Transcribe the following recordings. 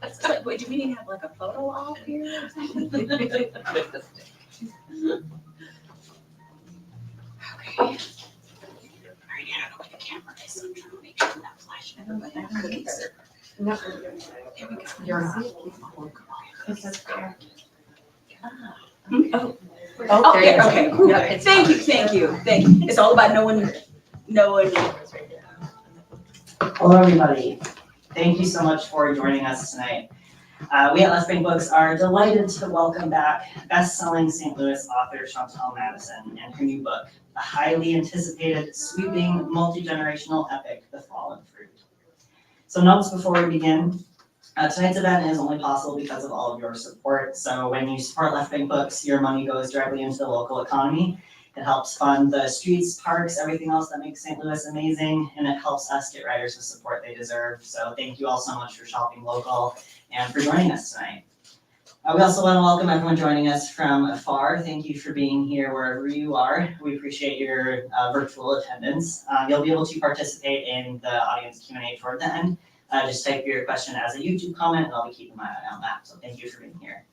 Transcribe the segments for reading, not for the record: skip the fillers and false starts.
It's like, wait, do we need to have like a photo op here or something? Okay. All right, I don't know where the camera is, so I'm trying to make sure I'm not flashing everybody. Cookies. No. There we go. You're not. It says parent. Oh, Oh, there you yeah, go. okay. Yeah, it's Thank you. It's all about knowing. Hello, everybody. Thank you so much for joining us tonight. We at Left Bank Books are delighted to welcome back best-selling St. Louis author Shawntelle Madison and her new book, a highly anticipated, sweeping, multi-generational epic, The Fallen Fruit. So notes before we begin. Tonight's event is only possible because of all of your support. So when you support Left Bank Books, your money goes directly into the local economy. It helps fund the streets, parks, everything else that makes St. Louis amazing, and it helps us get writers the support they deserve. So thank you all so much for shopping local and for joining us tonight. We also want to welcome everyone joining us from afar. Thank you for being here wherever you are. We appreciate your virtual attendance. You'll be able to participate in the audience Q&A toward the end. Just type your question as a YouTube comment, and I'll be keeping my eye on that. So thank you for being here.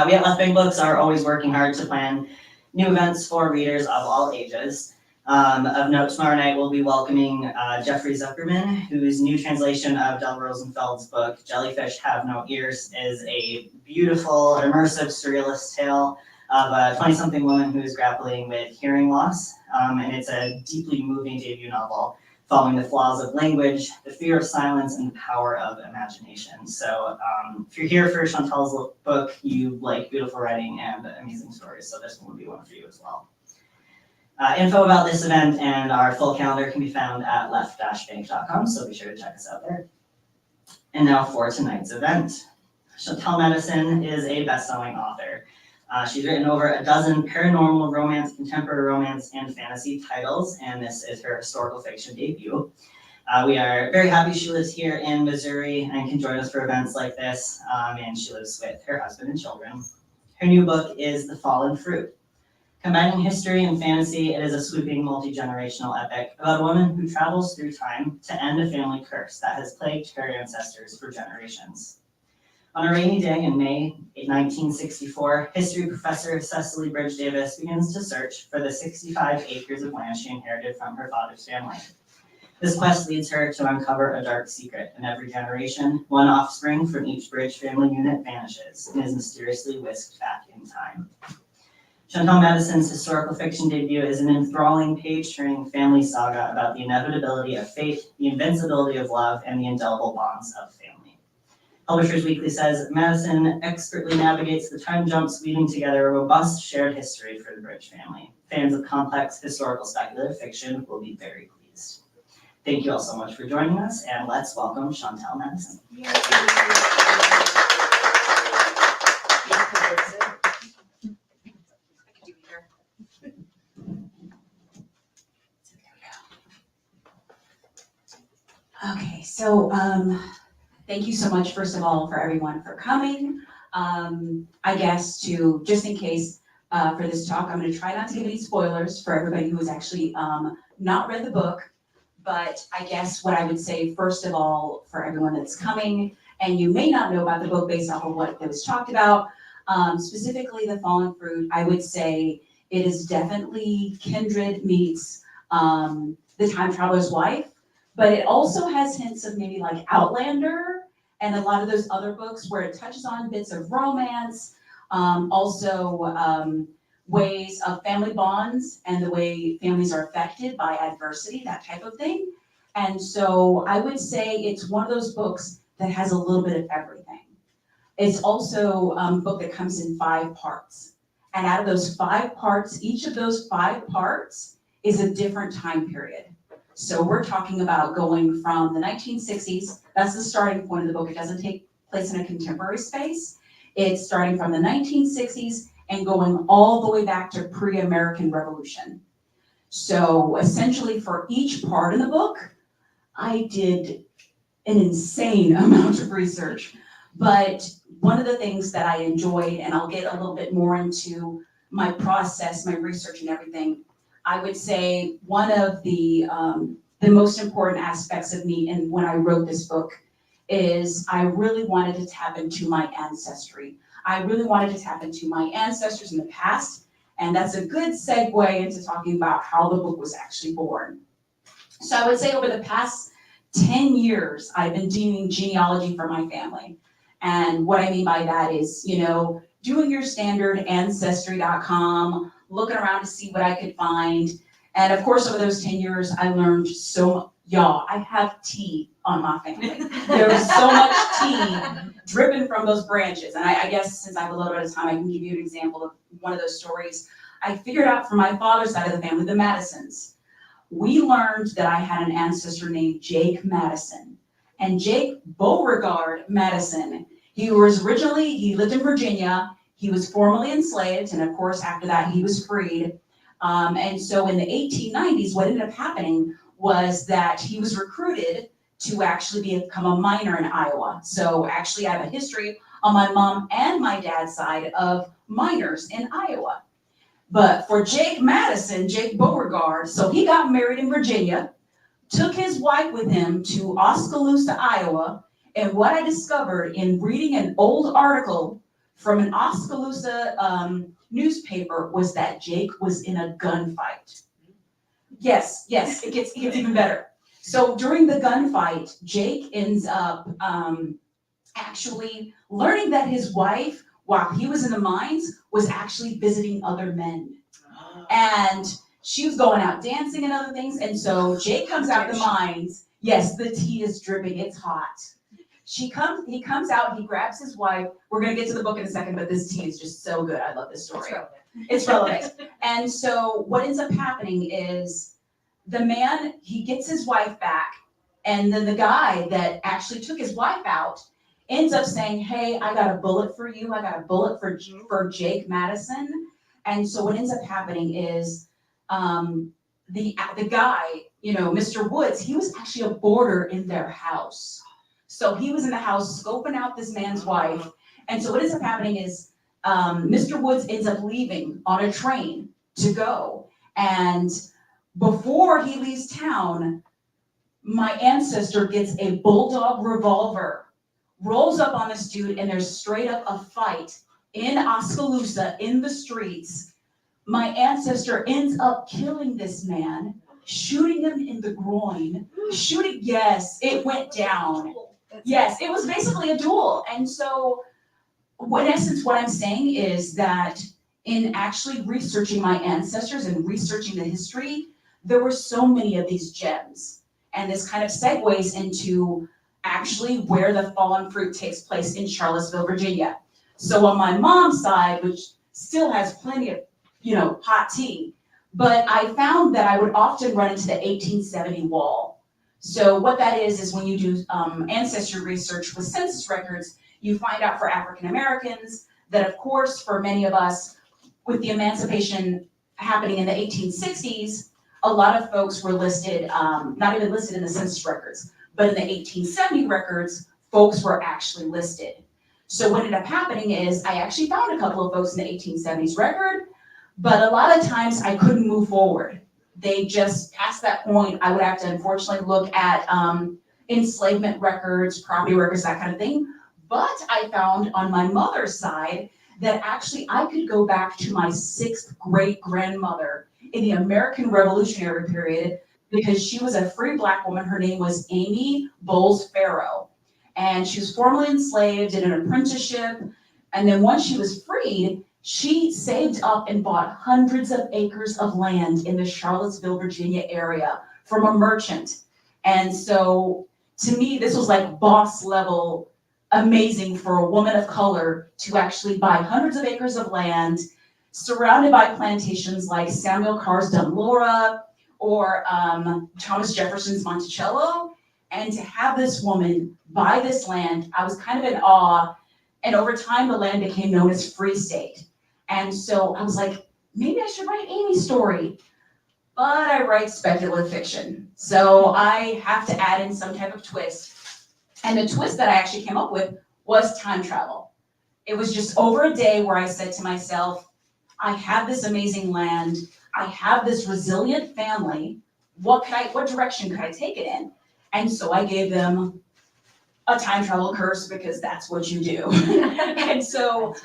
We at Left Bank Books are always working hard to plan new events for readers of all ages. Of note, tomorrow night we'll be welcoming Jeffrey Zuckerman, whose new translation of Del Rosenfeld's book, Jellyfish Have No Ears, is a beautiful, immersive, surrealist tale of a 20-something woman who is grappling with hearing loss. And it's a deeply moving debut novel following the flaws of language, the fear of silence, and the power of imagination. So if you're here for Shawntell's book, you like beautiful writing and amazing stories, so this one will be one for you as well. Info about this event and our full calendar can be found at left-bank.com, so be sure to check us out there. And now for tonight's event. Shawntelle Madison is a best-selling author. She's written over a dozen paranormal romance, contemporary romance, and fantasy titles, and this is her historical fiction debut. We are very happy she lives here in Missouri and can join us for events like this, and she lives with her husband and children. Her new book is The Fallen Fruit. Combining history and fantasy, it is a sweeping multi-generational epic about a woman who travels through time to end a family curse that has plagued her ancestors for generations. On a rainy day in May 1964, history professor Cecily Bridge Davis begins to search for the 65 acres of land she inherited from her father's family. This quest leads her to uncover a dark secret. In every generation, one offspring from each Bridge family unit vanishes and is mysteriously whisked back in time. Shawntelle Madison's historical fiction debut is an enthralling, page-turning family saga about the inevitability of fate, the invincibility of love, and the indelible bonds of family. Publishers Weekly says, Madison expertly navigates the time jumps, weaving together a robust shared history for the Bridge family. Fans of complex historical speculative fiction will be very pleased. Thank you all so much for joining us, and let's welcome Shawntelle Madison. Okay, so thank you so much, first of all, for everyone for coming. I guess to, just in case for this talk, I'm going to try not to give any spoilers for everybody who has actually not read the book. But I guess what I would say, first of all, for everyone that's coming, and you may not know about the book based off of what was talked about, specifically The Fallen Fruit, I would say it is definitely Kindred meets The Time Traveler's Wife. But it also has hints of maybe like Outlander and a lot of those other books where it touches on bits of romance, also ways of family bonds and the way families are affected by adversity, that type of thing. And so I would say it's one of those books that has a little bit of everything. It's also a book that comes in 5 parts. And out of those 5 parts, each of those 5 parts is a different time period. So we're talking about going from the 1960s, that's the starting point of the book. It doesn't take place in a contemporary space. It's starting from the 1960s and going all the way back to pre-American Revolution. So essentially for each part in the book, I did an insane amount of research. But one of the things that I enjoyed, and I'll get a little bit more into my process, my research and everything, I would say one of the most important aspects of me and when I wrote this book is I really wanted to tap into my ancestry. I really wanted to tap into my ancestors in the past, and that's a good segue into talking about how the book was actually born. So I would say over the past 10 years, I've been doing genealogy for my family. And what I mean by that is, doing your standard ancestry.com, looking around to see what I could find. And of course, over those 10 years, I learned I have tea on my family. There's so much tea dripping from those branches. And I guess since I have a little bit of time, I can give you an example of one of those stories. I figured out from my father's side of the family, the Madisons. We learned that I had an ancestor named Jake Madison. And Jake Beauregard Madison, he lived in Virginia. He was formerly enslaved, and of course, after that, he was freed. And so in the 1890s, what ended up happening was that he was recruited to actually become a miner in Iowa. So actually, I have a history on my mom and my dad's side of miners in Iowa. But for Jake Madison, Jake Beauregard, so he got married in Virginia, took his wife with him to Oskaloosa, Iowa, and what I discovered in reading an old article from an Oskaloosa newspaper was that Jake was in a gunfight. Yes, it gets even better. So during the gunfight, Jake ends up actually learning that his wife, while he was in the mines, was actually visiting other men. And she was going out dancing and other things. And so Jake comes out the mines. Yes, the tea is dripping. It's hot. He comes out, he grabs his wife. We're going to get to the book in a second, but this tea is just so good. I love this story. It's relevant. And so what ends up happening is the man, he gets his wife back. And then the guy that actually took his wife out ends up saying, hey, I got a bullet for you. I got a bullet for Jake Madison. And so what ends up happening is the guy, Mr. Woods, he was actually a boarder in their house. So he was in the house scoping out this man's wife. And so what ends up happening is Mr. Woods ends up leaving on a train to go. And before he leaves town, my ancestor gets a bulldog revolver, rolls up on this dude, and there's straight up a fight in Oskaloosa in the streets. My ancestor ends up killing this man, shooting him in the groin, yes, it went down. Yes, it was basically a duel. And so, in essence, what I'm saying is that in actually researching my ancestors and researching the history, there were so many of these gems. And this kind of segues into actually where the fallen fruit takes place in Charlottesville, Virginia. So on my mom's side, which still has plenty of, hot tea, but I found that I would often run into the 1870 wall. So what that is when you do ancestry research with census records, you find out for African Americans that, of course, for many of us, with the emancipation happening in the 1860s, a lot of folks were listed, not even listed in the census records, but in the 1870 records, folks were actually listed. So what ended up happening is I actually found a couple of folks in the 1870s record, but a lot of times I couldn't move forward. They just, past that point, I would have to unfortunately look at enslavement records, property records, that kind of thing. But I found on my mother's side that actually I could go back to my 6th great-grandmother in the American Revolutionary period because she was a free Black woman. Her name was Amy Bowles Farrow. And she was formerly enslaved, did an apprenticeship. And then once she was freed, she saved up and bought hundreds of acres of land in the Charlottesville, Virginia area from a merchant. And so to me, this was like boss level amazing for a woman of color to actually buy hundreds of acres of land surrounded by plantations like Samuel Carr's Dunlora, or Thomas Jefferson's Monticello. And to have this woman buy this land, I was kind of in awe. And over time, the land became known as Free State. And so I was like, maybe I should write Amy's story. But I write speculative fiction. So I have to add in some type of twist. And the twist that I actually came up with was time travel. It was just over a day where I said to myself, I have this amazing land. I have this resilient family. What direction could I take it in? And so I gave them a time travel curse because that's what you do. And so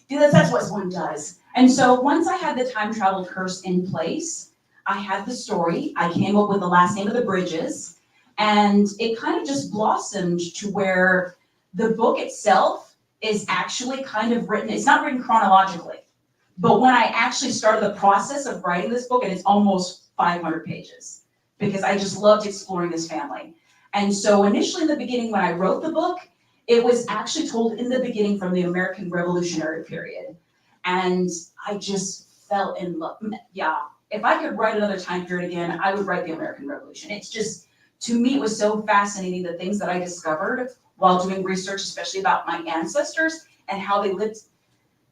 that's what one does. And so once I had the time travel curse in place, I had the story. I came up with the last name of the bridges, and it kind of just blossomed to where the book itself is actually kind of written, it's not written chronologically, but when I actually started the process of writing this book, and it's almost 500 pages, because I just loved exploring this family. And so initially in the beginning, when I wrote the book, it was actually told in the beginning from the American Revolutionary period. And I just fell in love. Yeah, if I could write another time period again, I would write the American Revolution. It's just, to me, it was so fascinating, the things that I discovered while doing research, especially about my ancestors and how they lived.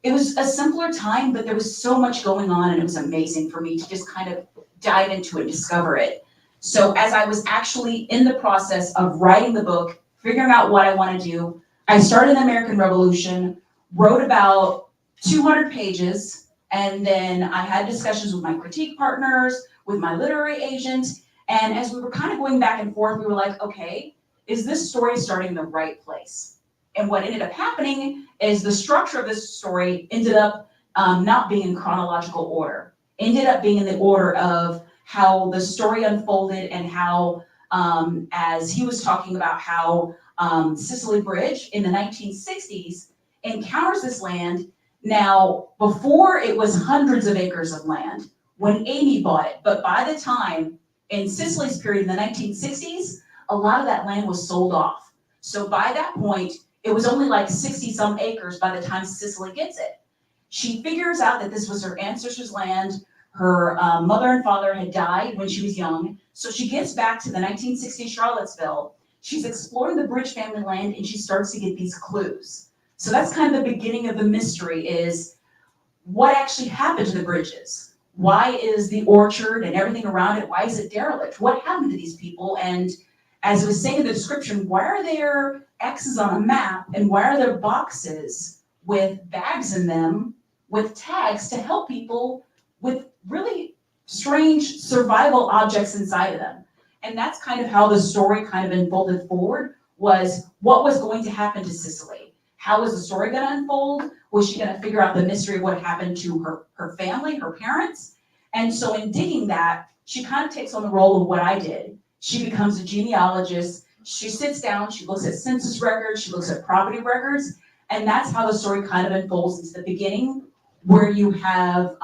It was a simpler time, but there was so much going on, and it was amazing for me to just kind of dive into it and discover it. So as I was actually in the process of writing the book, figuring out what I want to do, I started the American Revolution, wrote about 200 pages, and then I had discussions with my critique partners, with my literary agent, and as we were kind of going back and forth, we were like, okay, is this story starting in the right place? And what ended up happening is the structure of this story ended up not being in chronological order, ended up being in the order of how the story unfolded, and how, as he was talking about how Cicely Bridge in the 1960s encounters this land. Now, before it was hundreds of acres of land when Amy bought it, but by the time in Cicely's period in the 1960s, a lot of that land was sold off. So by that point, it was only like 60 some acres by the time Cicely gets it. She figures out that this was her ancestors' land. Her mother and father had died when she was young. So she gets back to the 1960 Charlottesville. She's exploring the Bridge family land, and she starts to get these clues. So that's kind of the beginning of the mystery, is what actually happened to the Bridges? Why is the orchard and everything around it, why is it derelict? What happened to these people? And as it was saying in the description, why are there X's on a map, and why are there boxes with bags in them with tags to help people with really strange survival objects inside of them? And that's kind of how the story kind of unfolded forward, was what was going to happen to Cicely? How was the story going to unfold? Was she going to figure out the mystery of what happened to her family, her parents? And so in digging that, she kind of takes on the role of what I did. She becomes a genealogist. She sits down, she looks at census records, she looks at property records, and that's how the story kind of unfolds into the beginning, where you have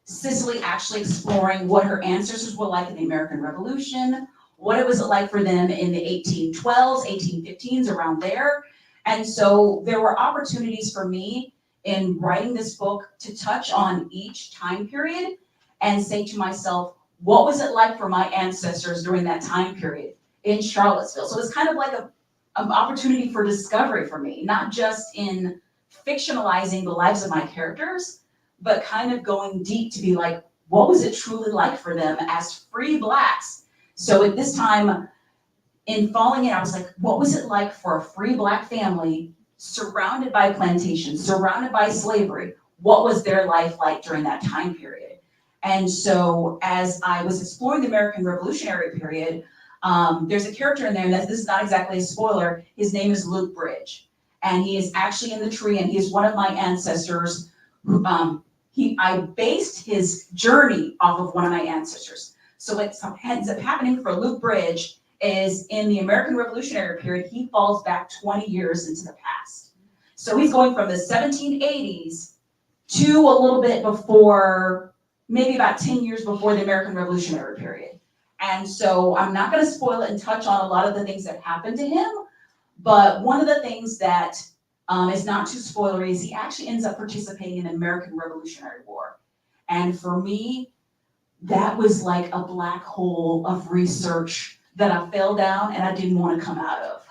Cicely actually exploring what her ancestors were like in the American Revolution, what it was like for them in the 1812s, 1815s, around there. And so there were opportunities for me in writing this book to touch on each time period and say to myself, what was it like for my ancestors during that time period in Charlottesville? So it's kind of like an opportunity for discovery for me, not just in fictionalizing the lives of my characters, but kind of going deep to be like, what was it truly like for them as free Blacks? So at this time, in falling in, I was like, what was it like for a free Black family surrounded by plantations, surrounded by slavery? What was their life like during that time period? And so as I was exploring the American Revolutionary period, there's a character in there, and this is not exactly a spoiler, his name is Luke Bridge. And he is actually in the tree, and he is one of my ancestors. I based his journey off of one of my ancestors. So what ends up happening for Luke Bridge is in the American Revolutionary period, he falls back 20 years into the past. So he's going from the 1780s to a little bit before, maybe about 10 years before the American Revolutionary period. And so I'm not going to spoil it and touch on a lot of the things that happened to him, but one of the things that is not too spoilery is he actually ends up participating in the American Revolutionary War. And for me, that was like a black hole of research that I fell down and I didn't want to come out of.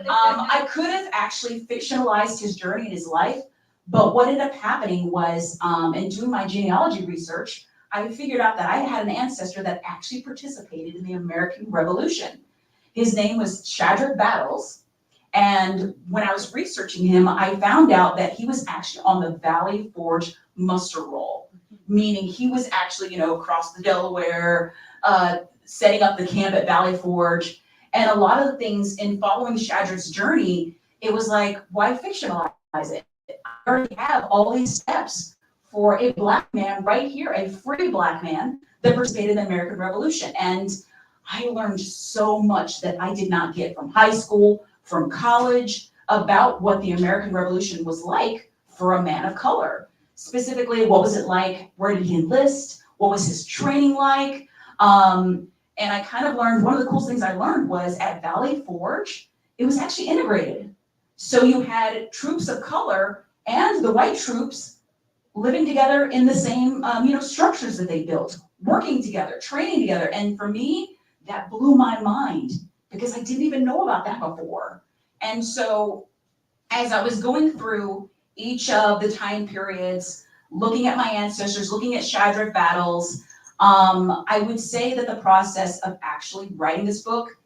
I could have actually fictionalized his journey in his life, but what ended up happening was, in doing my genealogy research, I figured out that I had an ancestor that actually participated in the American Revolution. His name was Shadrach Battles, and when I was researching him, I found out that he was actually on the Valley Forge muster roll, meaning he was actually, across the Delaware, setting up the camp at Valley Forge. And a lot of the things in following Shadrach's journey, it was like, why fictionalize it? I already have all these steps for a black man right here, a free black man that participated in the American Revolution. And I learned so much that I did not get from high school, from college, about what the American Revolution was like for a man of color. Specifically, what was it like? Where did he enlist? What was his training like? And I kind of learned, one of the coolest things I learned was at Valley Forge, it was actually integrated. So you had troops of color and the white troops living together in the same, structures that they built, working together, training together. And for me, that blew my mind because I didn't even know about that before. And so as I was going through each of the time periods, looking at my ancestors, looking at Shadrach Battles, I would say that the process of actually writing this book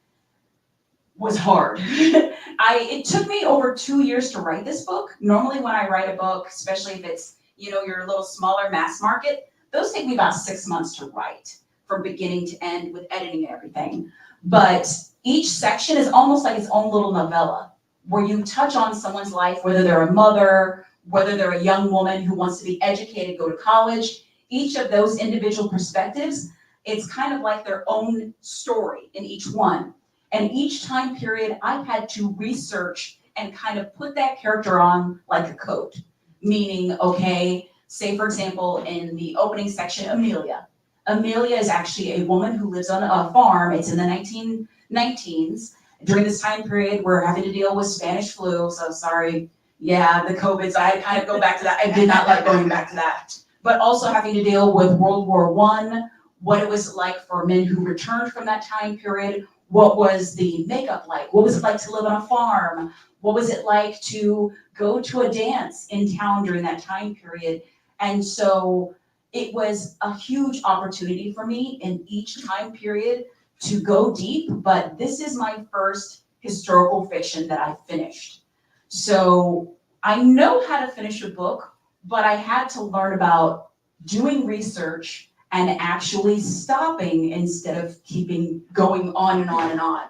was hard. It took me over 2 years to write this book. Normally when I write a book, especially if it's, your little smaller mass market, those take me about 6 months to write from beginning to end with editing and everything. But each section is almost like its own little novella where you touch on someone's life, whether they're a mother, whether they're a young woman who wants to be educated, go to college. Each of those individual perspectives, it's kind of like their own story in each one. And each time period, I've had to research and kind of put that character on like a coat. Meaning, okay, say for example, in the opening section, Amelia. Amelia is actually a woman who lives on a farm. It's in the 1919s. During this time period, we're having to deal with Spanish flu. So sorry, yeah, the COVIDs, I had to kind of go back to that. I did not like going back to that. But also having to deal with World War I, what it was like for men who returned from that time period. What was the makeup like? What was it like to live on a farm? What was it like to go to a dance in town during that time period? And so it was a huge opportunity for me in each time period to go deep, but this is my first historical fiction that I finished. So I know how to finish a book, but I had to learn about doing research and actually stopping instead of keeping going on and on and on.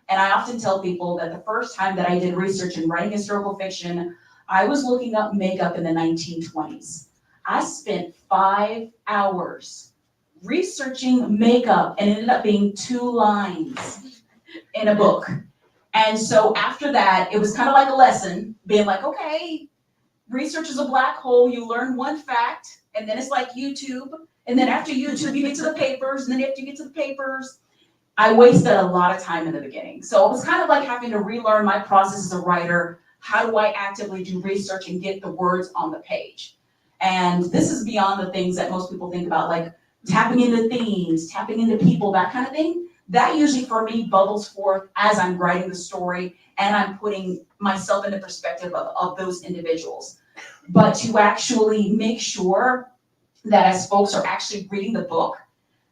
And I often tell people that the first time that I did research in writing historical fiction, I was looking up makeup in the 1920s. I spent 5 hours researching makeup and it ended up being 2 lines in a book. And so after that, it was kind of like a lesson, being like, okay, research is a black hole. You learn one fact, and then it's like YouTube. And then after YouTube, you get to the papers. And then after you get to the papers, I wasted a lot of time in the beginning. So it was kind of like having to relearn my process as a writer. How do I actively do research and get the words on the page? And this is beyond the things that most people think about, like tapping into themes, tapping into people, that kind of thing. That usually for me bubbles forth as I'm writing the story and I'm putting myself in the perspective of those individuals. But to actually make sure that as folks are actually reading the book,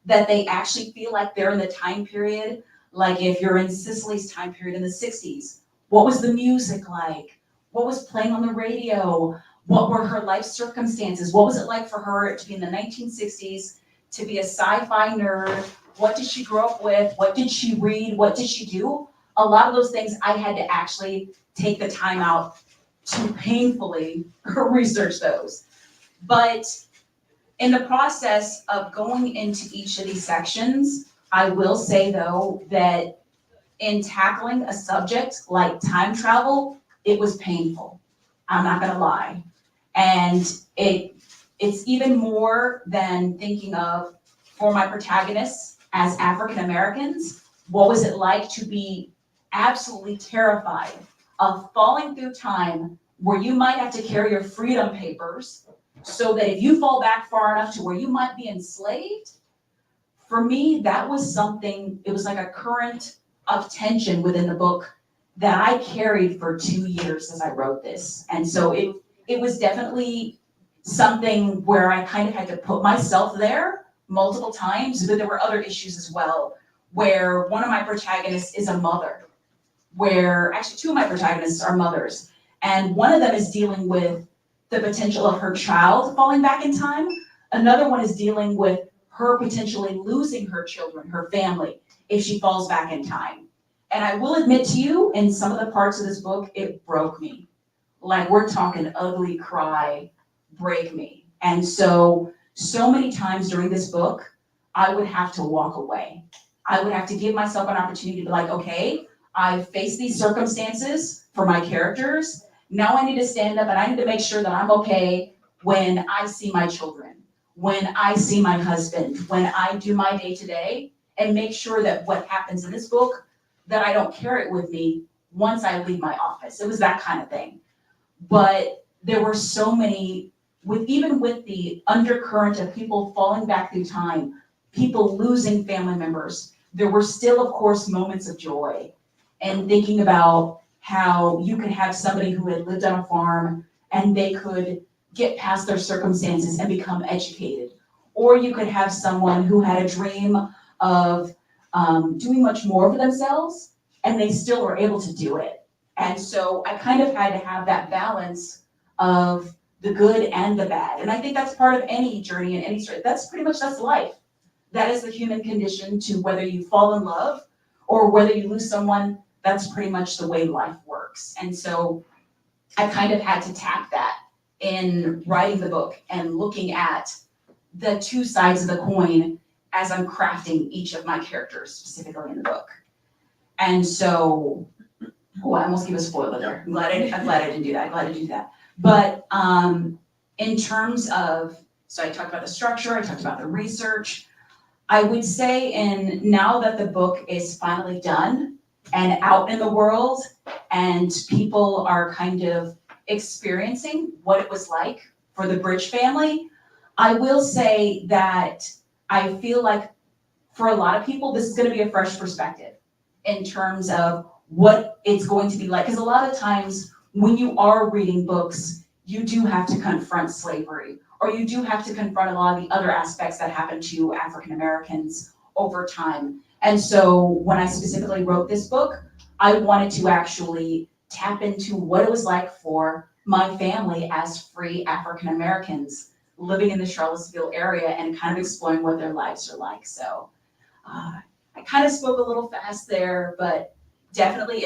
that they actually feel like they're in the time period, like if you're in Cicely's time period in the 60s, what was the music like? What was playing on the radio? What were her life circumstances? What was it like for her to be in the 1960s, to be a sci-fi nerd? What did she grow up with? What did she read? What did she do? A lot of those things I had to actually take the time out to painfully research those. But in the process of going into each of these sections, I will say though that in tackling a subject like time travel, it was painful. I'm not gonna lie. And it's even more than thinking of, for my protagonists as African Americans, what was it like to be absolutely terrified of falling through time where you might have to carry your freedom papers so that if you fall back far enough to where you might be enslaved, for me, that was something, it was like a current of tension within the book that I carried for 2 years as I wrote this. And so it was definitely something where I kind of had to put myself there multiple times, but there were other issues as well, where one of my protagonists is a mother, where actually two of my protagonists are mothers, and one of them is dealing with the potential of her child falling back in time. Another one is dealing with her potentially losing her children, her family, if she falls back in time. And I will admit to you, in some of the parts of this book, it broke me. Like, we're talking ugly cry, break me. And so many times during this book, I would have to walk away. I would have to give myself an opportunity to be like, okay, I've faced these circumstances for my characters. Now I need to stand up and I need to make sure that I'm okay when I see my children, when I see my husband, when I do my day-to-day, and make sure that what happens in this book, that I don't carry it with me once I leave my office. It was that kind of thing. But there were so many, even with the undercurrent of people falling back through time, people losing family members, there were still, of course, moments of joy. And thinking about how you could have somebody who had lived on a farm and they could get past their circumstances and become educated. Or you could have someone who had a dream of doing much more for themselves, and they still were able to do it. And so I kind of had to have that balance of the good and the bad. And I think that's part of any journey and any story. That's life. That is the human condition, to whether you fall in love or whether you lose someone, that's pretty much the way life works. And so I kind of had to tap that in writing the book and looking at the two sides of the coin as I'm crafting each of my characters, specifically in the book. And so, I almost gave a spoiler there. I'm glad I didn't do that. But in terms of, so I talked about the structure, I talked about the research. I would say, now that the book is finally done and out in the world, and people are kind of experiencing what it was like for the Bridge family, I will say that I feel like for a lot of people, this is going to be a fresh perspective in terms of what it's going to be like. Because a lot of times when you are reading books, you do have to confront slavery, or you do have to confront a lot of the other aspects that happen to African Americans over time. And so when I specifically wrote this book, I wanted to actually tap into what it was like for my family as free African Americans living in the Charlottesville area and kind of exploring what their lives are like. So I kind of spoke a little fast there, but definitely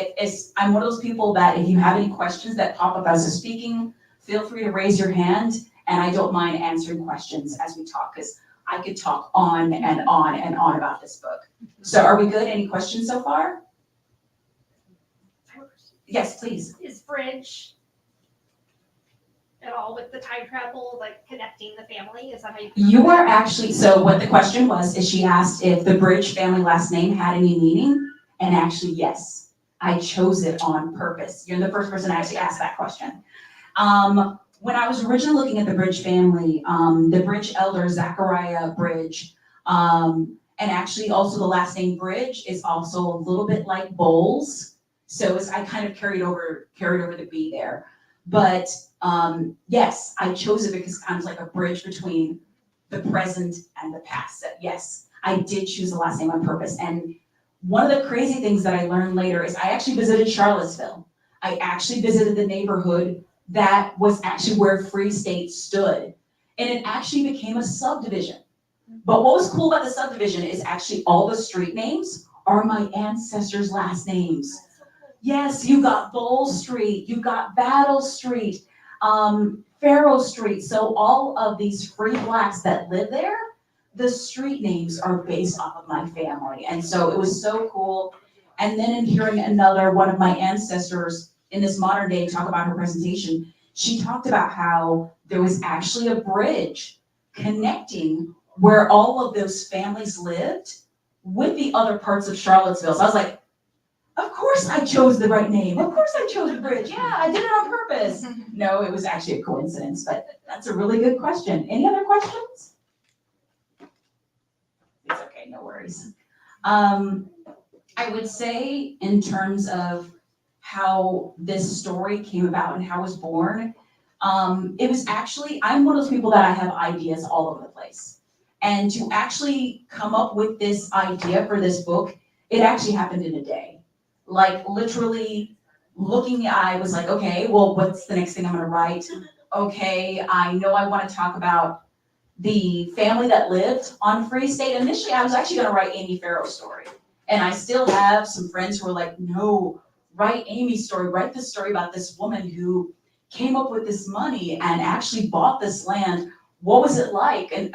I'm one of those people that if you have any questions that pop up as I'm speaking, feel free to raise your hand, and I don't mind answering questions as we talk, because I could talk on and on and on about this book. So are we good? Any questions so far? Yes, please. Is Bridge at all with the time travel, like connecting the family? Is that how You are actually, so what the question was, is she asked if the Bridge family last name had any meaning, and actually, yes, I chose it on purpose. You're the first person to actually ask that question. When I was originally looking at the Bridge family, the Bridge elder, Zachariah Bridge, and actually also the last name Bridge is also a little bit like Bowles. So I kind of carried over the B there. But yes, I chose it because it's kind of like a bridge between the present and the past. So yes, I did choose the last name on purpose. And one of the crazy things that I learned later is I actually visited Charlottesville. I actually visited the neighborhood that was actually where Free State stood. And it actually became a subdivision. But what was cool about the subdivision is actually all the street names are my ancestors' last names. Yes, you got Bull Street, you got Battle Street, Farrow Street. So all of these free blacks that live there, the street names are based off of my family. And so it was so cool. And then in hearing one of my ancestors in this modern day talk about her presentation, she talked about how there was actually a bridge connecting where all of those families lived with the other parts of Charlottesville. So I was like, of course I chose the right name. Of course I chose the bridge. Yeah, I did it on purpose. No, it was actually a coincidence, but that's a really good question. Any other questions? It's okay. okay, no worries. I would say in terms of how this story came about and how it was born, it was actually, I'm one of those people that I have ideas all over the place. And to actually come up with this idea for this book, it actually happened in a day. Like literally looking, I was like, okay, well, what's the next thing I'm gonna write? Okay, I know I wanna talk about the family that lived on Free State. Initially, I was actually gonna write Amy Farrow's story. And I still have some friends who are like, no, write Amy's story, write the story about this woman who came up with this money and actually bought this land. What was it like? And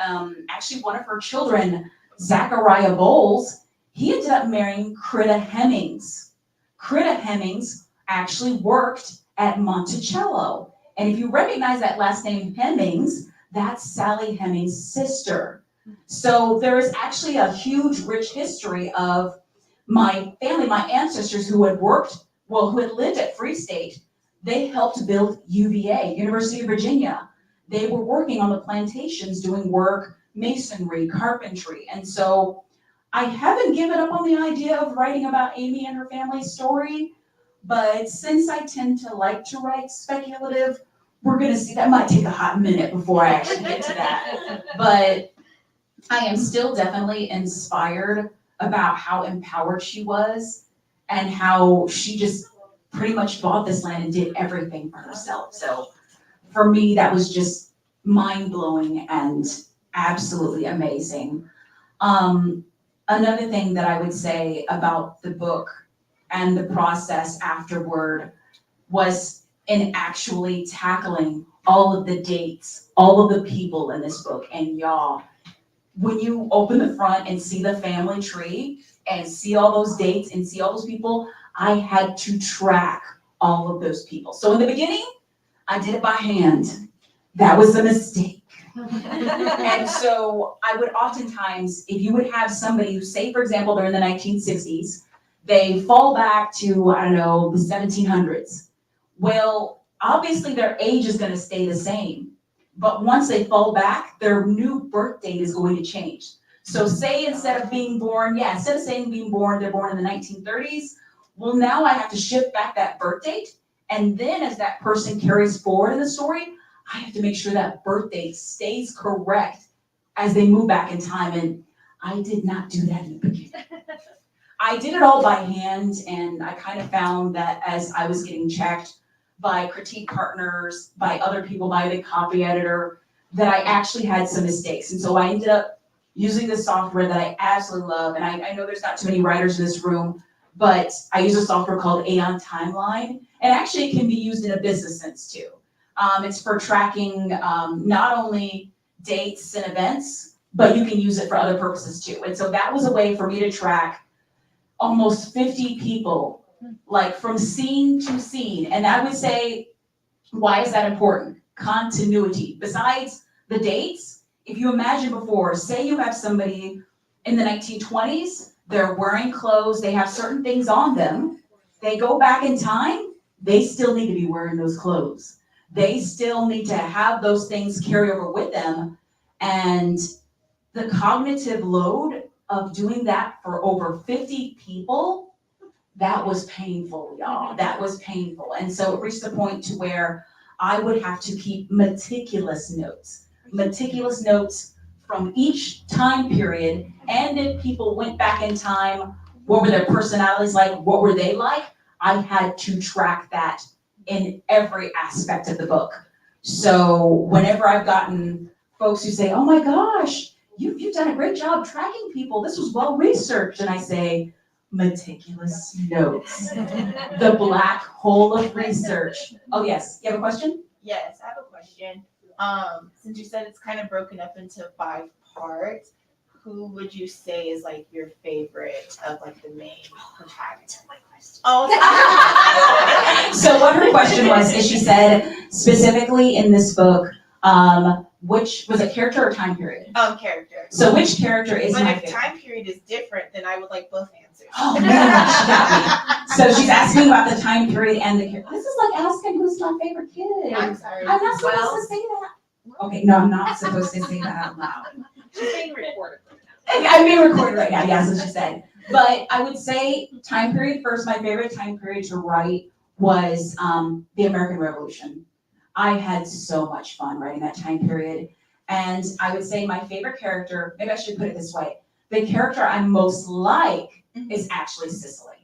actually one of her children, Zachariah Bowles, he ended up marrying Critta Hemmings. Critta Hemmings actually worked at Monticello. And if you recognize that last name Hemmings, that's Sally Hemings' sister. So there is actually a huge, rich history of my family, my ancestors who had worked, well, who had lived at Free State. They helped build UVA, University of Virginia. They were working on the plantations, doing work, masonry, carpentry. And so I haven't given up on the idea of writing about Amy and her family's story, but since I tend to like to write speculative, we're gonna see, that might take a hot minute before I actually get to that. But I am still definitely inspired about how empowered she was and how she just pretty much bought this land and did everything for herself. So for me, that was just mind-blowing and absolutely amazing. Another thing that I would say about the book and the process afterward was in actually tackling all of the dates, all of the people in this book. And y'all, when you open the front and see the family tree and see all those dates and see all those people, I had to track all of those people. So in the beginning, I did it by hand. That was a mistake. And so I would oftentimes, if you would have somebody who, say for example, they're in the 1960s, they fall back to, I don't know, the 1700s. Well, obviously their age is gonna stay the same, but once they fall back, their new birth date is going to change. So say instead of being born, instead of saying being born, they're born in the 1930s, well now I have to shift back that birth date, and then as that person carries forward in the story, I have to make sure that birth date stays correct as they move back in time, and I did not do that in the beginning. I did it all by hand, and I kind of found that as I was getting checked by critique partners, by other people, by the copy editor, that I actually had some mistakes. And so I ended up using the software that I absolutely love. And I know there's not too many writers in this room, but I use a software called Aeon Timeline. And actually it can be used in a business sense too. It's for tracking not only dates and events, but you can use it for other purposes too. And so that was a way for me to track almost 50 people, like from scene to scene. And I would say, why is that important? Continuity. Besides the dates, if you imagine before, say you have somebody in the 1920s, they're wearing clothes, they have certain things on them, they go back in time, they still need to be wearing those clothes. They still need to have those things carry over with them. And the cognitive load of doing that for over 50 people, that was painful, y'all. That was painful. And so it reached the point to where I would have to keep meticulous notes from each time period. And if people went back in time, what were their personalities like? What were they like? I had to track that in every aspect of the book. So whenever I've gotten folks who say, oh my gosh, you've done a great job tracking people, this was well researched, and I say, meticulous notes, the black hole of research. Oh yes, you have a question? Yes, I have a question. Since you said it's kind of broken up into 5 parts, who would you say is like your favorite of like the main protagonist? Oh, So what her question was, is she said specifically in this book, which was a character or time period? Character. So which character is But my if favorite? time period is different, then I would like both answers. Oh man, she got me. So she's asking about the time period and the character. This is like asking who's my favorite kid. I'm sorry. I'm not supposed to say that. Okay, no, I'm not supposed to say that out loud. She's being recorded right now. I'm being recorded right now, yes, as you said. But I would say time period first, my favorite time period to write was the American Revolution. I had so much fun writing that time period. And I would say my favorite character, maybe I should put it this way, the character I most like is actually Cicely.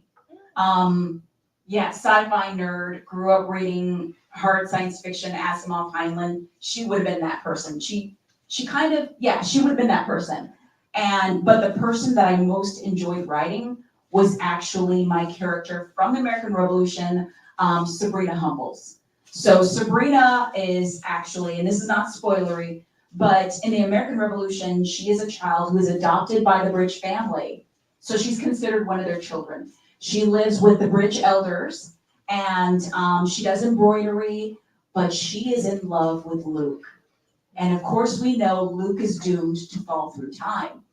Yeah, sci-fi nerd, grew up reading hard science fiction, Asimov, Heinlein. She would have been that person. She kind of, yeah, she would have been that person. But the person that I most enjoyed writing was actually my character from the American Revolution, Sabrina Humbles. So Sabrina is actually, and this is not spoilery, but in the American Revolution, she is a child who is adopted by the Bridge family. So she's considered one of their children. She lives with the Bridge elders, and she does embroidery, but she is in love with Luke. And of course, we know Luke is doomed to fall through time.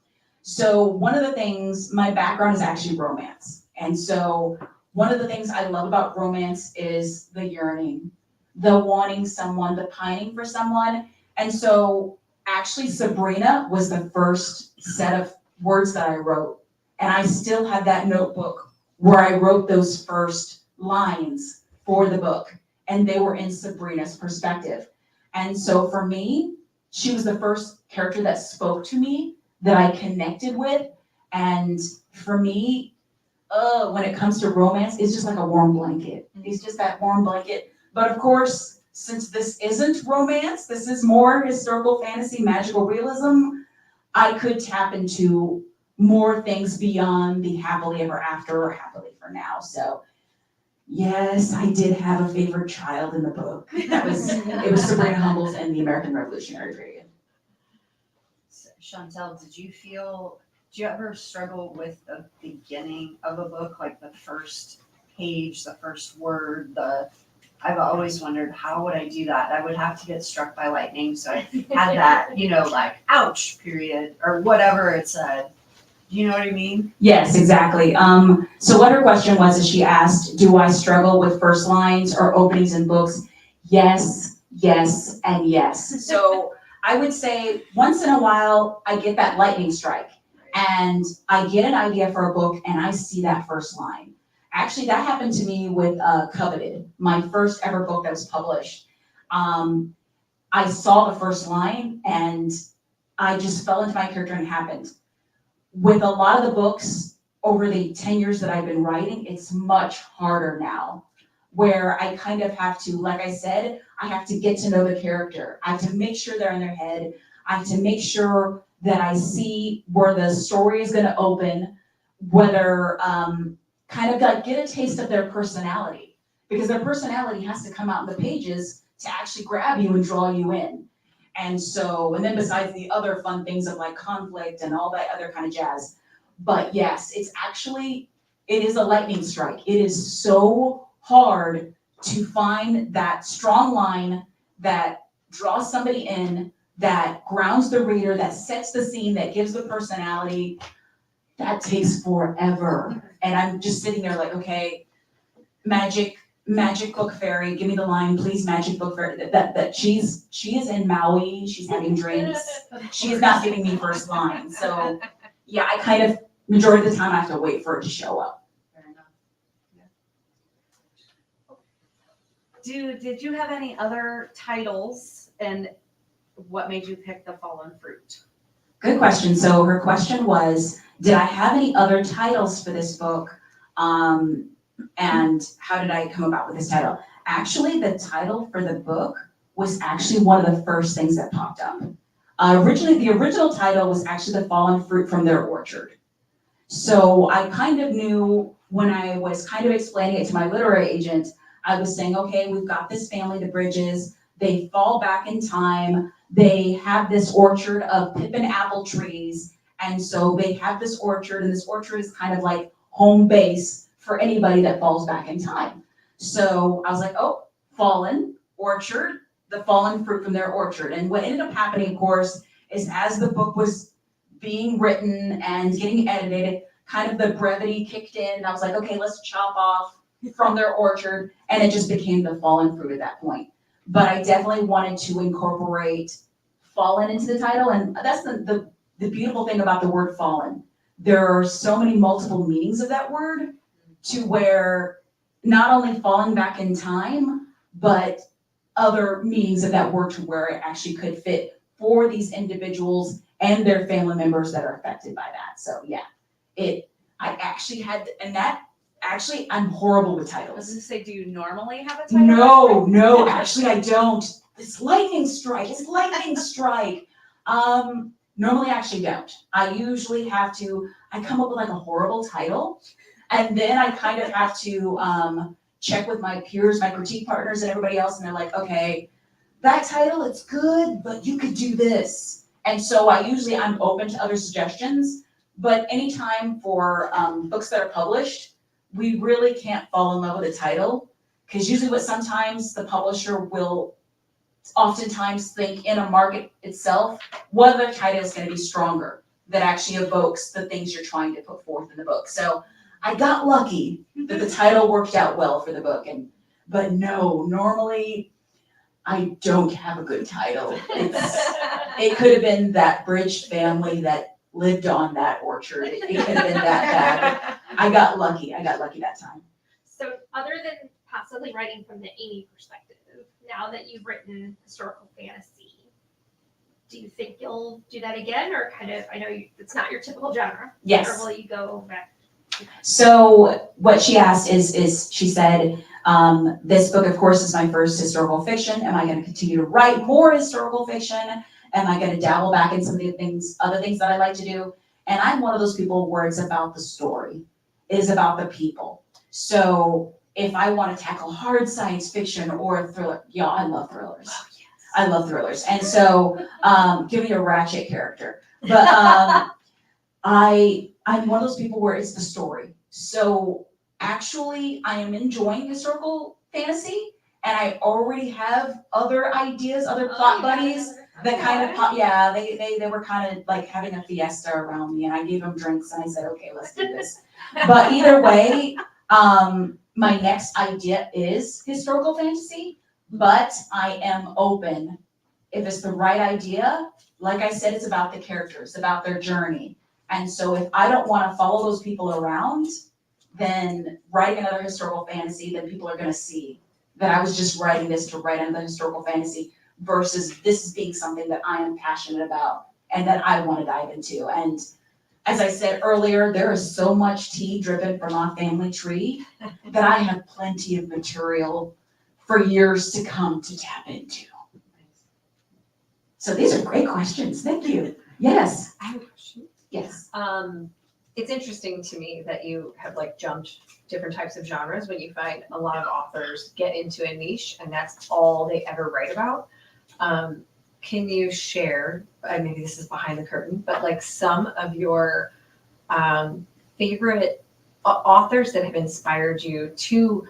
So one of the things, my background is actually romance. And so one of the things I love about romance is the yearning, the wanting someone, the pining for someone. And so actually Sabrina was the first set of words that I wrote. And I still have that notebook where I wrote those first lines for the book. And they were in Sabrina's perspective. And so for me, she was the first character that spoke to me, that I connected with. And for me, when it comes to romance, it's just like a warm blanket. It's just that warm blanket. But of course, since this isn't romance, this is more historical fantasy, magical realism, I could tap into more things beyond the happily ever after or happily for now. So yes, I did have a favorite child in the book. It was Sabrina Humbles in the American Revolutionary period. Shawntelle, do you ever struggle with the beginning of a book, like the first page, the first word, I've always wondered, how would I do that? I would have to get struck by lightning, so I had that, like, ouch, period, or whatever it said. Do you know what I mean? Yes, exactly. So what her question was is she asked, do I struggle with first lines or openings in books? Yes, yes, and yes. So I would say once in a while, I get that lightning strike and I get an idea for a book and I see that first line. Actually, that happened to me with Coveted, my first ever book that was published. I saw the first line and I just fell into my character and it happened. With a lot of the books over the 10 years that I've been writing, it's much harder now, where I kind of have to, like I said, I have to get to know the character. I have to make sure they're in their head. I have to make sure that I see where the story is going to open, whether kind of like get a taste of their personality, because their personality has to come out in the pages to actually grab you and draw you in. And so, and then besides the other fun things of like conflict and all that other kind of jazz. But yes, it is a lightning strike. It is so hard to find that strong line that draws somebody in, that grounds the reader, that sets the scene, that gives the personality. That takes forever. And I'm just sitting there like, okay, magic book fairy, give me the line, please, magic book fairy. That she is in Maui, she's having drinks. She is not giving me first line. So yeah, I kind of, majority of the time I have to wait for it to show up. Fair enough. Yeah. Did you have any other titles, and what made you pick The Fallen Fruit? Good question. So her question was, did I have any other titles for this book? And how did I come about with this title? Actually, the title for the book was actually one of the first things that popped up. Originally, the original title was actually The Fallen Fruit from Their Orchard. So I kind of knew when I was kind of explaining it to my literary agent, I was saying, okay, we've got this family, the Bridges, they fall back in time, they have this orchard of pippin apple trees, and so they have this orchard, and this orchard is kind of like home base for anybody that falls back in time. So I was like, oh, fallen, orchard, the fallen fruit from their orchard. And what ended up happening, of course, is as the book was being written and getting edited, kind of the brevity kicked in. I was like, okay, let's chop off from their orchard, and it just became the fallen fruit at that point. But I definitely wanted to incorporate fallen into the title, and that's the the beautiful thing about the word fallen, there are so many multiple meanings of that word to where not only falling back in time, but other meanings of that word to where it actually could fit for these individuals and their family members that are affected by that. So yeah, I actually had, and that, actually, I'm horrible with I was titles. gonna say, do you normally have a title? No, actually I don't. It's lightning strike, it's lightning strike. Normally I actually don't. I usually have to, I come up with like a horrible title, and then I kind of have to, check with my peers, my critique partners and everybody else, and they're like, okay, that title, it's good, but you could do this. And so I'm open to other suggestions, but anytime for, books that are published, we really can't fall in love with a title, because usually what sometimes the publisher will oftentimes think in a market itself, what other title is gonna be stronger that actually evokes the things you're trying to put forth in the book. So I got lucky that the title worked out well for the book, but no, normally I don't have a good title. It could have been that bridge family that lived on that orchard. It could have been that bad. I got lucky that time. So other than possibly writing from the Amy perspective, now that you've written historical fantasy, do you think you'll do that again, or kind of, I know it's not your typical genre. Yes. Or will you go back? So what she asked is she said, this book, of course, is my first historical fiction. Am I going to continue to write more historical fiction? Am I going to dabble back in some of the other things that I like to do? And I'm one of those people where it's about the story. It is about the people. So if I want to tackle hard science fiction or a thriller, yeah, I love thrillers. Oh, yes. I love thrillers. And so give me a ratchet character. But I'm one of those people where it's the story. So actually, I am enjoying historical fantasy, and I already have other ideas, other plot buddies that kind of pop. Yeah, they were kind of like having a fiesta around me, and I gave them drinks, and I said, okay, let's do this. But either way, my next idea is historical fantasy, but I am open. If it's the right idea, like I said, it's about the characters, about their journey. And so if I don't want to follow those people around, then writing another historical fantasy, then people are going to see that I was just writing this to write another historical fantasy versus this is being something that I am passionate about and that I want to dive into. And as I said earlier, there is so much tea dripping from our family tree that I have plenty of material for years to come to tap into. So these are great questions. Thank you. Yes. I have a question. Yes. It's interesting to me that you have like jumped different types of genres when you find a lot of authors get into a niche and that's all they ever write about. Can you share, maybe this is behind the curtain, but like some of your favorite authors that have inspired you to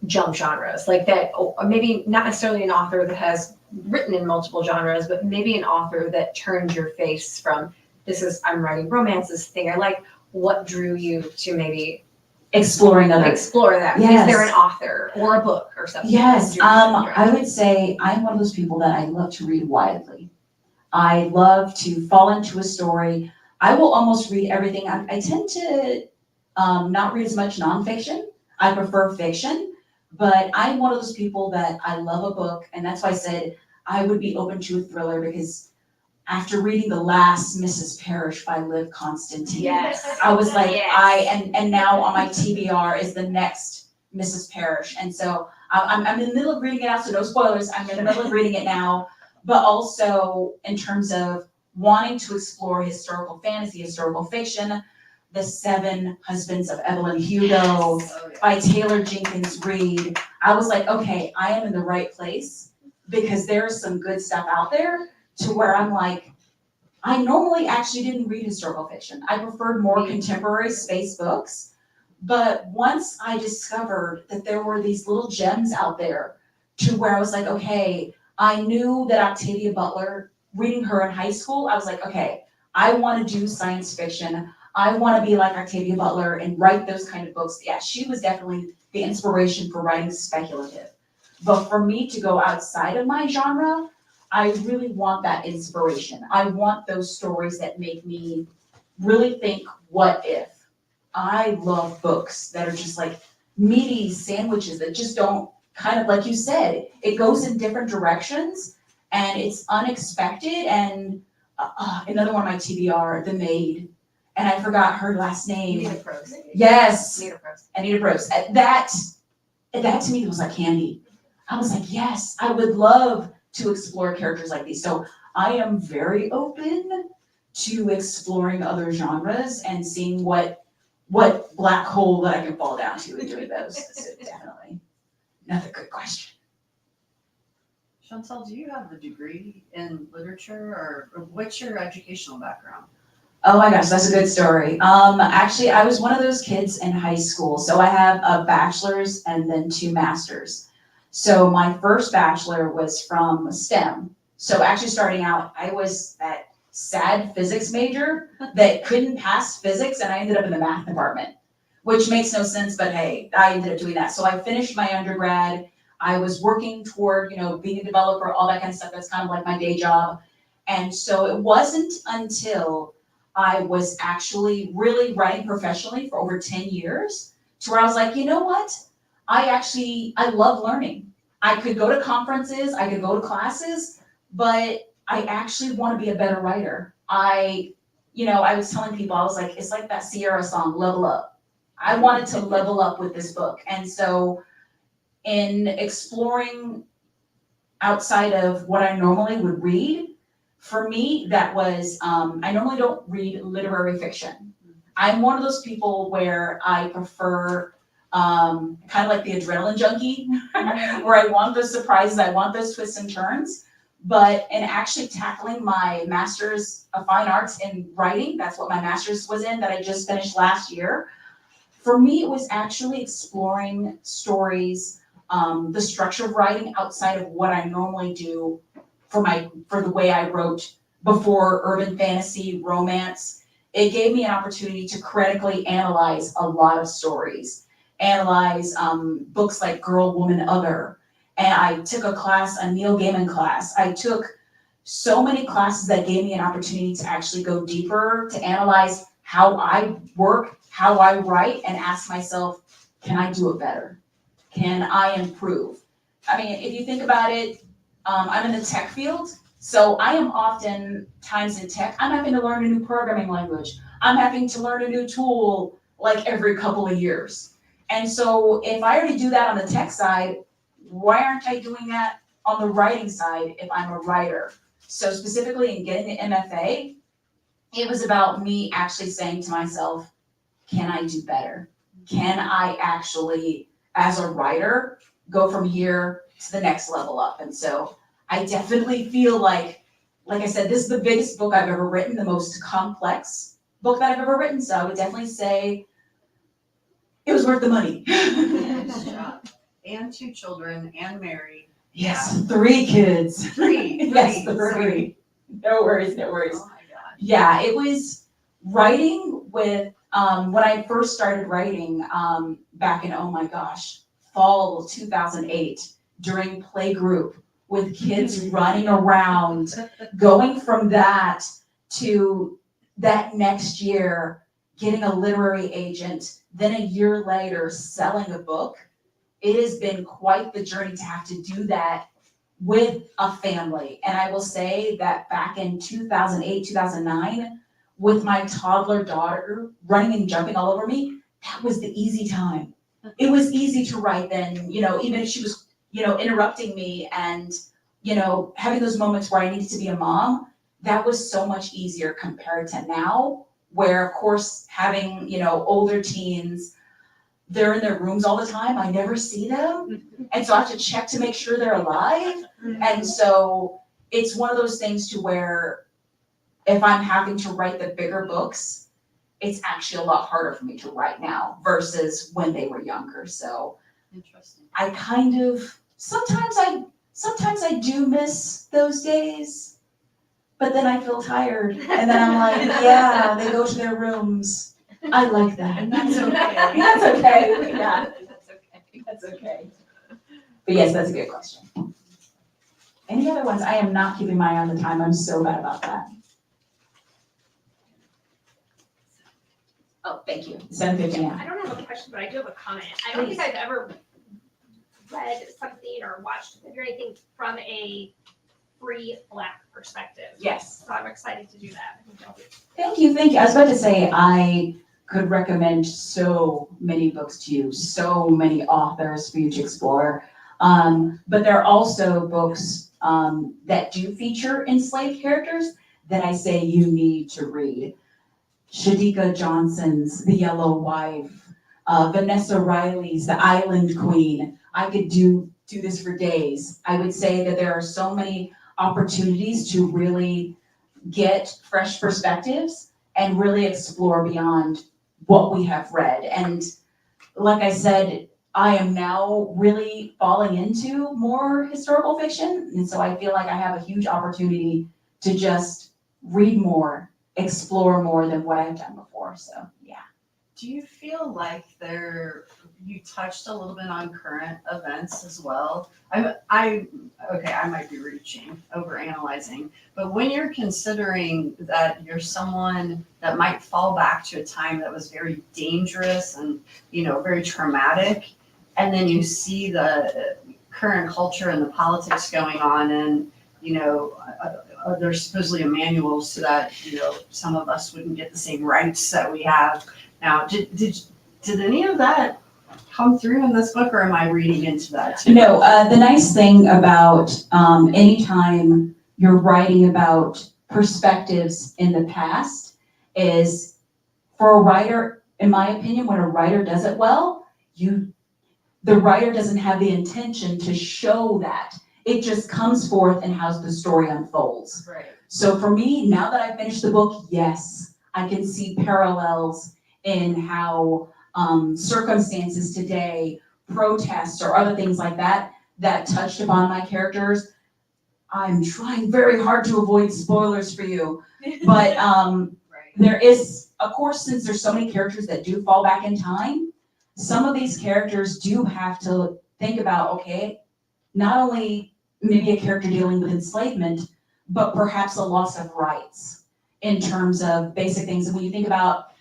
jump genres, like that, maybe not necessarily an author that has written in multiple genres, but maybe an author that turned your face from I'm writing romance, this thing I like. What drew you to maybe explore that? Yes. Is there an author or a book or something? Yes, I would say I'm one of those people that I love to read widely. I love to fall into a story. I will almost read everything. I tend to not read as much nonfiction. I prefer fiction, but I'm one of those people that I love a book, and that's why I said I would be open to a thriller because after reading the last Mrs. Parrish by Liv Constantine, Yes. I was like, Yes. and now on my TBR is the next Mrs. Parrish. And so I'm in the middle of reading it out, so no spoilers. I'm in the middle of reading it now, but also in terms of wanting to explore historical fantasy, historical fiction, The Seven Husbands of Evelyn Hugo by Taylor Jenkins Reid. I was like, okay, I am in the right place because there's some good stuff out there to where I'm like, I normally actually didn't read historical fiction. I preferred more contemporary space books. But once I discovered that there were these little gems out there to where I was like, okay, I knew that Octavia Butler, reading her in high school, I was like, okay, I want to do science fiction. I want to be like Octavia Butler and write those kind of books. Yeah, she was definitely the inspiration for writing speculative. But for me to go outside of my genre, I really want that inspiration. I want those stories that make me really think, what if? I love books that are just like meaty sandwiches that just don't, kind of like you said, it goes in different directions and it's unexpected. And another one on my TBR, The Maid, and I forgot her last name. Anita Prost. Yes, Anita Prost. Anita Prost. That to me was like candy. I was like, yes, I would love to explore characters like these. So I am very open to exploring other genres and seeing what black hole that I can fall down to in doing those. So definitely. Another good question. Shawntelle, do you have a degree in literature or what's your educational background? Oh my gosh, that's a good story. Actually, I was one of those kids in high school. So I have a bachelor's and then 2 masters. So my first bachelor was from STEM. So actually starting out, I was that sad physics major that couldn't pass physics, and I ended up in the math department, which makes no sense, but hey, I ended up doing that. So I finished my undergrad. I was working toward, being a developer, all that kind of stuff. That's kind of like my day job. And so it wasn't until I was actually really writing professionally for over 10 years to where I was like, you know what? I love learning. I could go to conferences, I could go to classes, but I actually want to be a better writer. I was telling people, I was like, it's like that Sierra song, Level Up. I wanted to level up with this book. And so in exploring outside of what I normally would read, for me, that was, I normally don't read literary fiction. I'm one of those people where I prefer kind of like the adrenaline junkie, where I want those surprises, I want those twists and turns. But in actually tackling my Master's of Fine Arts in writing, that's what my Master's was in, that I just finished last year. For me, it was actually exploring stories, the structure of writing outside of what I normally do for the way I wrote before, urban fantasy, romance. It gave me an opportunity to critically analyze a lot of stories, analyze books like Girl, Woman, Other. And I took a Neil Gaiman class. I took so many classes that gave me an opportunity to actually go deeper, to analyze how I work, how I write, and ask myself, can I do it better? Can I improve? I mean, if you think about it, I'm in the tech field, so I am oftentimes in tech, I'm having to learn a new programming language. I'm having to learn a new tool like every couple of years. And so if I already do that on the tech side, why aren't I doing that on the writing side if I'm a writer? So specifically in getting the MFA, it was about me actually saying to myself, can I do better? Can I actually, as a writer, go from here to the next level up? And so I definitely feel like I said, this is the biggest book I've ever written, the most complex book that I've ever written. So I would definitely say it was worth the money. Nice job. And 2 children and married. Yes, 3 kids. 3. Yes, 3. No worries, no worries. Oh my gosh. Yeah, it was writing with, when I first started writing back in, oh my gosh, fall 2008, during playgroup with kids running around, going from that to that next year, getting a literary agent, then a year later selling a book. It has been quite the journey to have to do that with a family. And I will say that back in 2008, 2009, with my toddler daughter running and jumping all over me, that was the easy time. It was easy to write then, even if she was, interrupting me and, having those moments where I needed to be a mom, that was so much easier compared to now, where of course having, older teens, they're in their rooms all the time. I never see them. And so I have to check to make sure they're alive. And so it's one of those things to where if I'm having to write the bigger books, it's actually a lot harder for me to write now versus when they were younger. So Interesting. I kind of, sometimes I do miss those days, but then I feel tired. And then I'm like, yeah, they go to their rooms. I like that. And that's okay. That's okay. Yeah, That's okay. that's okay. But yes, that's a good question. Any other ones? I am not keeping my eye on the time. I'm so bad about that. Oh, thank you. 7:50 now. I don't have a question, but I do have a comment. I don't think I've ever read something or watched or anything from a free Black perspective. Yes. So I'm excited to do that. I think that'll be- Thank you, thank you. I was about to say, I could recommend so many books to you, so many authors for you to explore. But there are also books that do feature enslaved characters that I say you need to read. Shadika Johnson's The Yellow Wife, Vanessa Riley's The Island Queen. I could do this for days. I would say that there are so many opportunities to really get fresh perspectives and really explore beyond what we have read. And like I said, I am now really falling into more historical fiction. And so I feel like I have a huge opportunity to just read more, explore more than what I've done before. So yeah. Do you feel like you touched a little bit on current events as well? I might be reaching, overanalyzing, but when you're considering that you're someone that might fall back to a time that was very dangerous and, very traumatic, and then you see the current culture and the politics going on, and, there's supposedly a manual so that, some of us wouldn't get the same rights that we have now. Did any of that come through in this book, or am I reading into that too? No, the nice thing about anytime you're writing about perspectives in the past is, for a writer, in my opinion, when a writer does it well, the writer doesn't have the intention to show that. It just comes forth and how the story unfolds. Right. So for me, now that I've finished the book, yes, I can see parallels in how circumstances today, protests or other things like that touched upon my characters. I'm trying very hard to avoid spoilers for you, but there is, of course, since there's so many characters that do fall back in time, some of these characters do have to think about, okay, not only maybe a character dealing with enslavement, but perhaps a loss of rights in terms of basic things. And when you think about,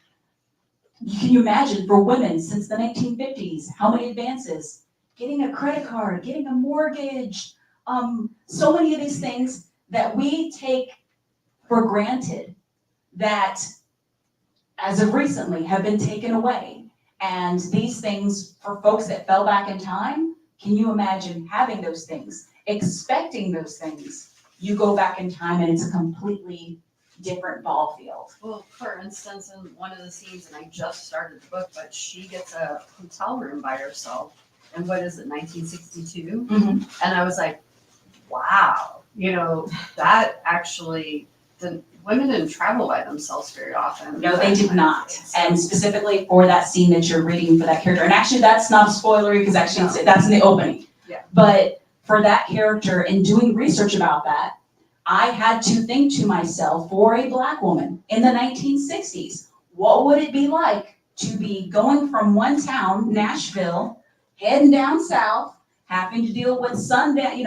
can you imagine for women since the 1950s, how many advances? Getting a credit card, getting a mortgage, so many of these things that we take for granted that as of recently have been taken away. And these things, for folks that fell back in time, can you imagine having those things, expecting those things? You go back in time and it's a completely different ball field. Well, for instance, in one of the scenes, and I just started the book, but she gets a hotel room by herself. And what is it, 1962? Mhm. And I was like, wow, that actually, women didn't travel by themselves very often. No, they did not. And specifically for that scene that you're reading for that character, and actually that's not a spoilery because actually that's in the opening. Yeah. But for that character and doing research about that, I had to think to myself, for a Black woman in the 1960s, what would it be like to be going from one town, Nashville, heading down south, having to deal with sunset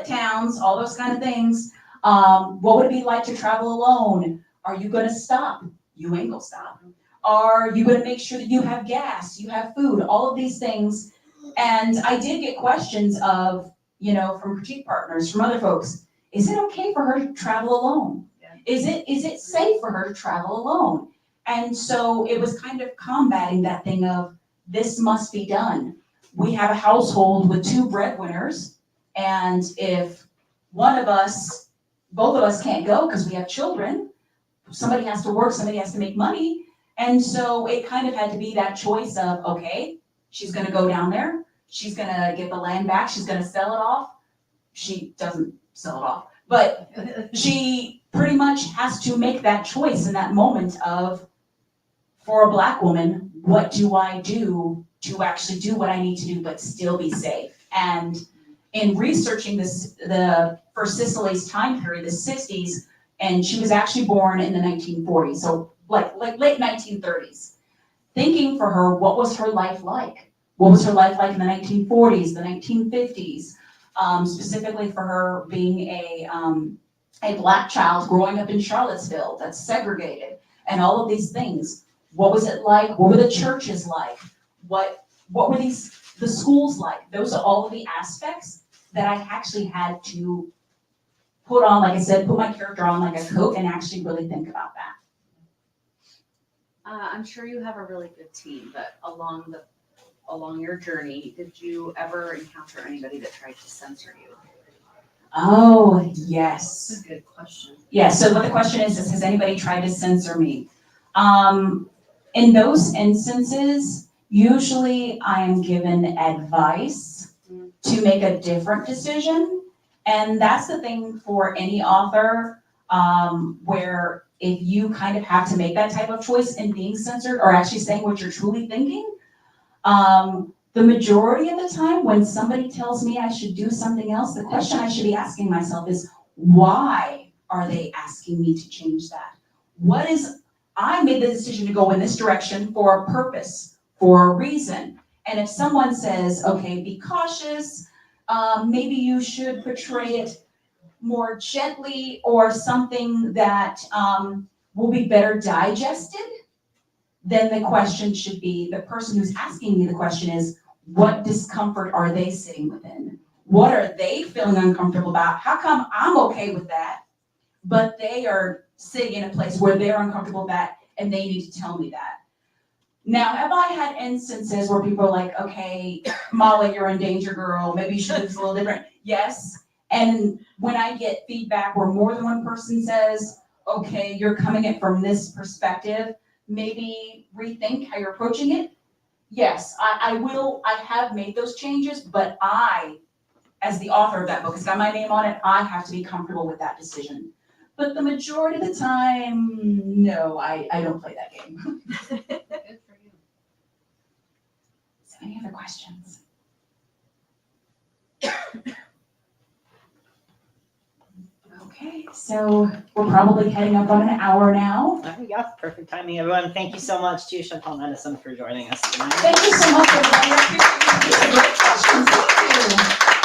towns, all those kind of things. What would it be like to travel alone? Are you gonna stop? You ain't gonna stop. Are you gonna make sure that you have gas, you have food, all of these things? And I did get questions of, from critique partners, from other folks, is it okay for her to travel alone? Yeah. Is it safe for her to travel alone? And so it was kind of combating that thing of, this must be done. We have a household with 2 breadwinners, and if both of us can't go because we have children, somebody has to work, somebody has to make money. And so it kind of had to be that choice of, okay, she's gonna go down there, she's gonna get the land back, she's gonna sell it off. She doesn't sell it off, but she pretty much has to make that choice in that moment of, for a Black woman, what do I do to actually do what I need to do but still be safe? And in researching for Cicely's time period, the 60s, and she was actually born in the 1940s, so like late 1930s. Thinking for her, what was her life like? What was her life like in the 1940s, the 1950s? specifically for her being a Black child growing up in Charlottesville that's segregated and all of these things. What was it like? What were the churches like? What were the schools like? Those are all of the aspects that I actually had to put on, like I said, put my character on like a coat and actually really think about that. I'm sure you have a really good team, but along your journey, did you ever encounter anybody that tried to censor you? Oh, yes. That's a good question. Yeah, so what the question is has anybody tried to censor me? In those instances, usually I am given advice to make a different decision. And that's the thing for any author, where if you kind of have to make that type of choice in being censored or actually saying what you're truly thinking, the majority of the time when somebody tells me I should do something else, the question I should be asking myself is, why are they asking me to change that? I made the decision to go in this direction for a purpose, for a reason. And if someone says, okay, be cautious, maybe you should portray it more gently or something that will be better digested, then the question should be, the person who's asking me the question is, what discomfort are they sitting within? What are they feeling uncomfortable about? How come I'm okay with that, but they are sitting in a place where they're uncomfortable with that and they need to tell me that? Now, have I had instances where people are like, okay, Molly, you're in danger, girl. Maybe you should do this a little different. Yes. And when I get feedback where more than one person says, okay, you're coming in from this perspective, maybe rethink how you're approaching it. Yes, I will. I have made those changes, but I, as the author of that book, it's got my name on it, I have to be comfortable with that decision. But the majority of the time, no, I don't play that game. Good for you. So any other questions? Okay, so we're probably heading up on an hour now. There we go. Perfect timing, everyone. Thank you so much to Shawntelle Madison for joining us tonight. Thank you so much, everybody. I appreciate you. These are great questions. Thank you.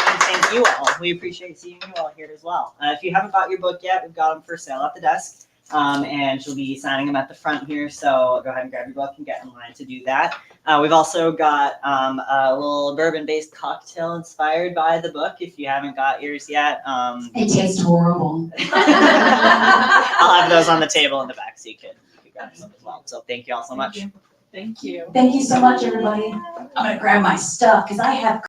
And thank you all. We appreciate seeing you all here as well. If you haven't bought your book yet, we've got them for sale at the desk. And she'll be signing them at the front here. So go ahead and grab your book and get in line to do that. We've also got a little bourbon-based cocktail inspired by the book. If you haven't got yours yet, It tastes horrible. I'll have those on the table in the back so you can grab some as well. So thank you all so much. Thank you. Thank you so much, everybody. I'm gonna grab my stuff because I have